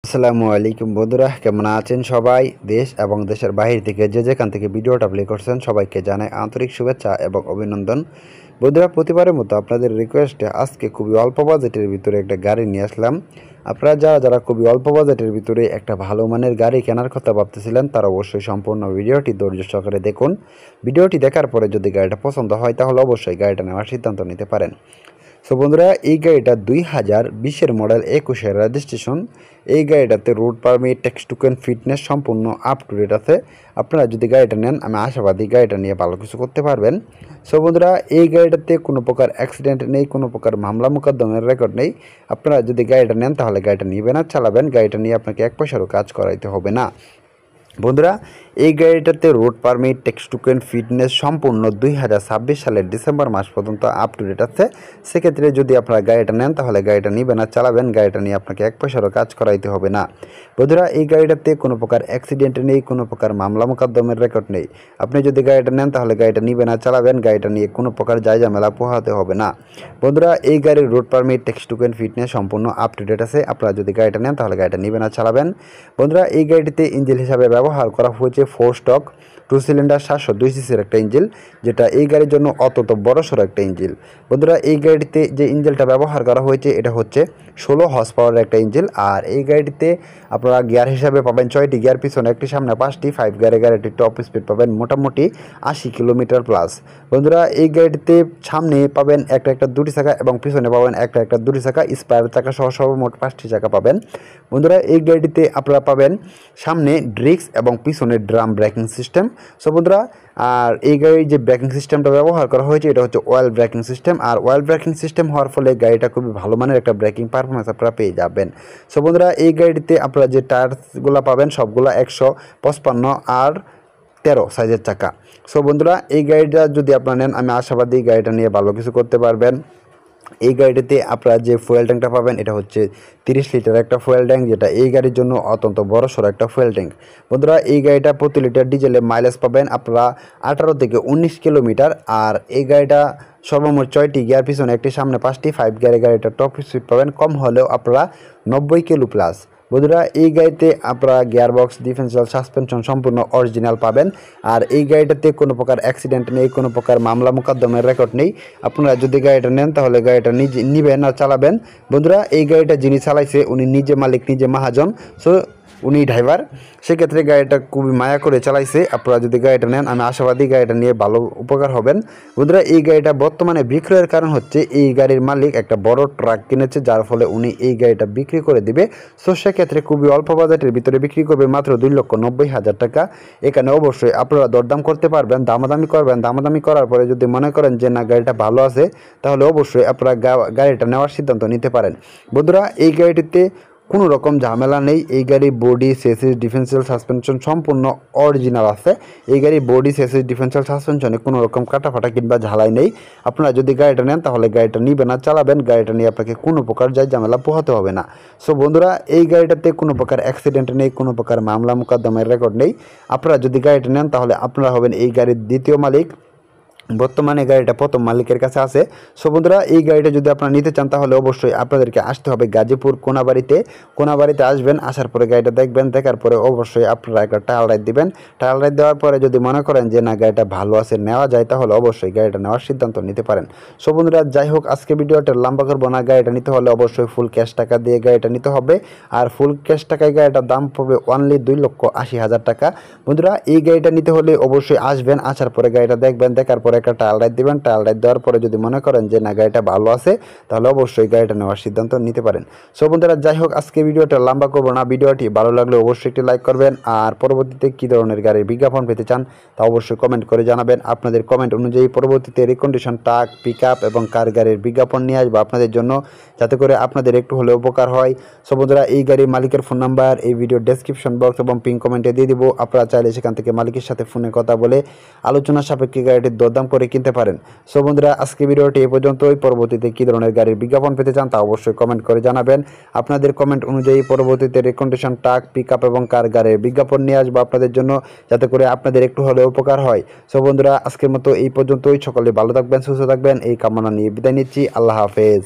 আসসালামু আলাইকুম বন্ধুরা, কেমন আছেন সবাই? দেশ এবং দেশের বাহির থেকে যে যেখান থেকে ভিডিওটা প্লে করছেন সবাইকে জানাই আন্তরিক শুভেচ্ছা এবং অভিনন্দন। বন্ধুরা, প্রতিবারের মতো আপনাদের রিকোয়েস্টে আজকে খুবই অল্প বাজেটের ভিতরে একটা গাড়ি নিয়ে আসলাম। আপনারা যারা খুবই অল্প বাজেটের ভিতরে একটা ভালো মানের গাড়ি কেনার কথা ভাবতেছিলেন তারা অবশ্যই সম্পূর্ণ ভিডিওটি ধৈর্য সহকারে দেখুন। ভিডিওটি দেখার পরে যদি গাড়িটা পছন্দ হয় তাহলে অবশ্যই গাড়িটা নেওয়ার সিদ্ধান্ত নিতে পারেন। সো বন্ধুরা, এই গাড়িটা 2020-এর মডেল, 21-এর রেজিস্ট্রেশন। এই গাড়িটাতে road permit, tax token, fitness সম্পূর্ণ আপ টু ডেট আছে। আপনারা যদি গাড়িটা নেন আমি আশাবাদী গাড়িটা নিয়ে ভালো কিছু করতে পারবেন। সো বন্ধুরা, এই গাড়িটাতে কোনো প্রকার অ্যাক্সিডেন্ট নেই, কোনো প্রকার মামলা মোকদ্দমের রেকর্ড নেই। আপনারা যদি গাড়িটা নেন তাহলে গাড়িটা নেবেন আর চালাবেন, গাড়িটা নিয়ে আপনাকে এক পয়সারও কাজ করাইতে হবে না। বন্ধুরা, এই গাড়িটাতে road permit, tax token, fitness সম্পূর্ণ 2026 সালের ডিসেম্বর মাস পর্যন্ত আপ টু ডেট আছে। সেক্ষেত্রে যদি আপনারা গাড়িটা নেন তাহলে গাড়িটা নেবেন আর চালাবেন, গাড়িটা নিয়ে আপনাকে এক পয়সারও কাজ করাইতে হবে না। বন্ধুরা, এই গাড়িটাতে কোনো প্রকার অ্যাক্সিডেন্ট নেই, কোনো প্রকার মামলা মোকদ্দমের রেকর্ড নেই। আপনি যদি গাড়িটা নেন তাহলে গাড়িটা নেবেন আর চালাবেন, গাড়িটা নিয়ে কোনো প্রকার ঝামেলা পোহাতে হবে না। বন্ধুরা, এই গাড়ির road permit, tax token, fitness সম্পূর্ণ আপ টু ডেট আছে। আপনারা যদি গাড়িটা নেন তাহলে গাড়িটা নেবেন আর চালাবেন। বন্ধুরা, এই গাড়িটিতে ইঞ্জিন হিসাবে ব্যবহার করা হয়েছে 4 স্টক 2 সিলিন্ডার 702 সিসির একটা ইঞ্জিন, যেটা এই গাড়ির জন্য অত্যন্ত বড়সড় একটা ইঞ্জিন। বন্ধুরা, এই গাড়িটিতে যে ইঞ্জিনটা ব্যবহার করা হয়েছে এটা হচ্ছে 16 হর্স পাওয়ারের একটা ইঞ্জিন। আর এই গাড়িটিতে আপনারা গিয়ার হিসাবে পাবেন 6টি গিয়ার, পিছনে একটি, সামনে 5টি। 5 গিয়ারের গাড়িটির টপ স্পিড পাবেন মোটামুটি 80 কিলোমিটার প্লাস। বন্ধুরা, এই গাড়িটিতে সামনে পাবেন একটা দুটি চাকা এবং পিছনে পাবেন একটা দুটি চাকা, স্পায়ার চাকা সহ সর্বমোট 5টি চাকা পাবেন। বন্ধুরা, এই গাড়িটিতে আপনারা পাবেন সামনে ড্রিক্স এবং পিছনে ড্রাম ব্রেকিং সিস্টেম। সো বন্ধুরা, আর এই গাড়ির যে ব্রেকিং সিস্টেমটা ব্যবহার করা হয়েছে এটা হচ্ছে অয়েল ব্রেকিং সিস্টেম। আর অয়েল ব্রেকিং সিস্টেম হওয়ার ফলে গাড়িটা খুবই ভালো মানের একটা ব্রেকিং পারফরমেন্স আপনারা পেয়ে যাবেন। সো বন্ধুরা, এই গাড়িটিতে আপনারা যে টায়ারগুলো পাবেন সবগুলো 155 আর 13 সাইজের চাকা। সো বন্ধুরা, এই গাড়িটা যদি আপনারা নেন আমি আশাবাদী গাড়িটা নিয়ে ভালো কিছু করতে পারবেন। এই গাড়িটিতে আপনারা যে ফুয়েল ট্যাঙ্কটা পাবেন এটা হচ্ছে 30 লিটার একটা ফুয়েল ট্যাঙ্ক, যেটা এই গাড়ির জন্য অত্যন্ত বড়সড় একটা ফুয়েল ট্যাঙ্ক। বন্ধুরা, এই গাড়িটা প্রতি লিটার ডিজেলে মাইলেজ পাবেন আপনারা 18 থেকে 19 কিলোমিটার। আর এই গাড়িটা সর্বমোট 6টি গিয়ার, পিছনে একটি, সামনে 5টি। 5 গিয়ারের গাড়িটা টপ স্পিড পাবেন কম হলেও আপনারা 90 কিলো প্লাস। বন্ধুরা, এই গাড়িতে আপনারা গিয়ার বক্স, ডিফারেন্সিয়াল সাসপেনশন সম্পূর্ণ অরিজিনাল পাবেন। আর এই গাড়িটাতে কোনো প্রকার অ্যাক্সিডেন্ট নেই, কোনো প্রকার মামলা মোকদ্দমের রেকর্ড নেই। আপনারা যদি গাড়িটা নেন তাহলে গাড়িটা নিজে নেবেন আর চালাবেন। বন্ধুরা, এই গাড়িটা যিনি চালাইছে উনি নিজে মালিক, নিজে মহাজন। সো উনি ড্রাইভার, সেক্ষেত্রে গাড়িটা খুবই মায়া করে চালাইছে। আপনারা যদি গাড়িটা নেন আমি আশাবাদী গাড়িটা নিয়ে ভালো উপকার হবেন। বন্ধুরা, এই গাড়িটা বর্তমানে বিক্রয়ের কারণ হচ্ছে এই গাড়ির মালিক একটা বড় ট্রাক কিনেছে, যার ফলে উনি এই গাড়িটা বিক্রি করে দিবে। সো সেক্ষেত্রে খুবই অল্প বাজেটের ভিতরে বিক্রি করবে মাত্র 2,90,000 টাকা। এখানে অবশ্যই আপনারা দরদাম করতে পারবেন, দামাদামি করবেন। দামাদামি করার পরে যদি মনে করেন যে না গাড়িটা ভালো আছে তাহলে অবশ্যই আপনারা গাড়িটা নেওয়ার সিদ্ধান্ত নিতে পারেন। বন্ধুরা, এই গাড়িটিতে কোনো রকম ঝামেলা নেই। এই গাড়ির বডি, চেসিস, ডিফারেন্সিয়াল সাসপেনশন সম্পূর্ণ অরিজিনাল আছে। এই গাড়ির বডি, চেসিস, ডিফারেন্সিয়াল সাসপেনশনে কোনো রকম কাটাফাটা কিংবা ঝালাই নেই। আপনারা যদি গাড়িটা নেন তাহলে গাড়িটা নিবেন আর চালাবেন, গাড়িটা নিয়ে আপনাকে কোনো প্রকার ঝামেলা পোহাতে হবে না। সো বন্ধুরা, এই গাড়িটাতে কোনো প্রকার অ্যাক্সিডেন্ট নেই, কোনো প্রকার মামলা মোকদ্দমের রেকর্ড নেই। আপনারা যদি গাড়িটা নেন তাহলে আপনারা হবেন এই গাড়ির দ্বিতীয় মালিক। বর্তমানে গাড়িটা প্রথম মালিকের কাছে আছে। সো বন্ধুরা, এই গাড়িটা যদি আপনারা নিতে চান তাহলে অবশ্যই আপনাদেরকে আসতে হবে গাজীপুর কোনাবাড়িতে আসবেন। আসার পরে গাড়িটা দেখবেন, দেখার পরে অবশ্যই আপনারা একটা ট্রায়াল রাইড দিবেন। ট্রায়াল রাইড দেওয়ার পরে যদি মনে করেন যে না গাড়িটা ভালো আছে, নেওয়া যায়, তাহলে অবশ্যই গাড়িটা নেওয়ার সিদ্ধান্ত নিতে পারেন। সো বন্ধুরা, যাই হোক, আজকে ভিডিওটা লম্বা করবো না। গাড়িটা নিতে হলে অবশ্যই ফুল ক্যাশ টাকা দিয়ে গাড়িটা নিতে হবে। আর ফুল ক্যাশ টাকায় গাড়িটার দাম পড়বে অনলি 2,80,000 টাকা। বন্ধুরা, এই গাড়িটা নিতে হলে অবশ্যই আসবেন। আসার পরে গাড়িটা দেখবেন, দেখার পরে একটা ট্রায়াল রাইড দিবেন। ট্রায়াল রাইড দেওয়ার পরে যদি মনে করেন যে না গাড়িটা ভালো আছে তাহলে অবশ্যই গাড়িটা নেওয়ার সিদ্ধান্ত নিতে পারেন। সো বন্ধুরা, যাই হোক, আজকে ভিডিওটা লম্বা করবো না। ভিডিওটি ভালো লাগলে অবশ্যই একটি লাইক করবেন। আর পরবর্তীতে কী ধরনের গাড়ির বিজ্ঞাপন পেতে চান তা অবশ্যই কমেন্ট করে জানাবেন। আপনাদের কমেন্ট অনুযায়ী পরবর্তীতে রিকন্ডিশন, ট্রাক, পিক আপ এবং কার গাড়ির বিজ্ঞাপন নিয়ে আসবো আপনাদের জন্য, যাতে করে আপনাদের একটু হলে উপকার হয়। সো বন্ধুরা, এই গাড়ির মালিকের ফোন নাম্বার এই ভিডিওর ডেসক্রিপশন বক্স এবং পিন কমেন্টে দিয়ে দিব। আপনারা চাইলে সেখান থেকে মালিকের সাথে ফোনে কথা বলে আলোচনা সাপেক্ষে গাড়িটির দরদাম করে কিনতে পারেন। সো বন্ধুরা, আজকে ভিডিওটি এই পর্যন্তই। পরবর্তীতে কী ধরনের গাড়ির বিজ্ঞাপন পেতে চান তা অবশ্যই কমেন্ট করে জানাবেন। আপনাদের কমেন্ট অনুযায়ী পরবর্তীতে রিকন্ডিশন, ট্রাক, পিক আপ এবং কার গাড়ির বিজ্ঞাপন নিয়ে আসবো আপনাদের জন্য, যাতে করে আপনাদের একটু হলেও উপকার হয়। সো বন্ধুরা, আজকের মতো এই পর্যন্তই। সকলে ভালো থাকবেন, সুস্থ থাকবেন এই কামনা নিয়ে বিদায় নিচ্ছি। আল্লাহ হাফেজ।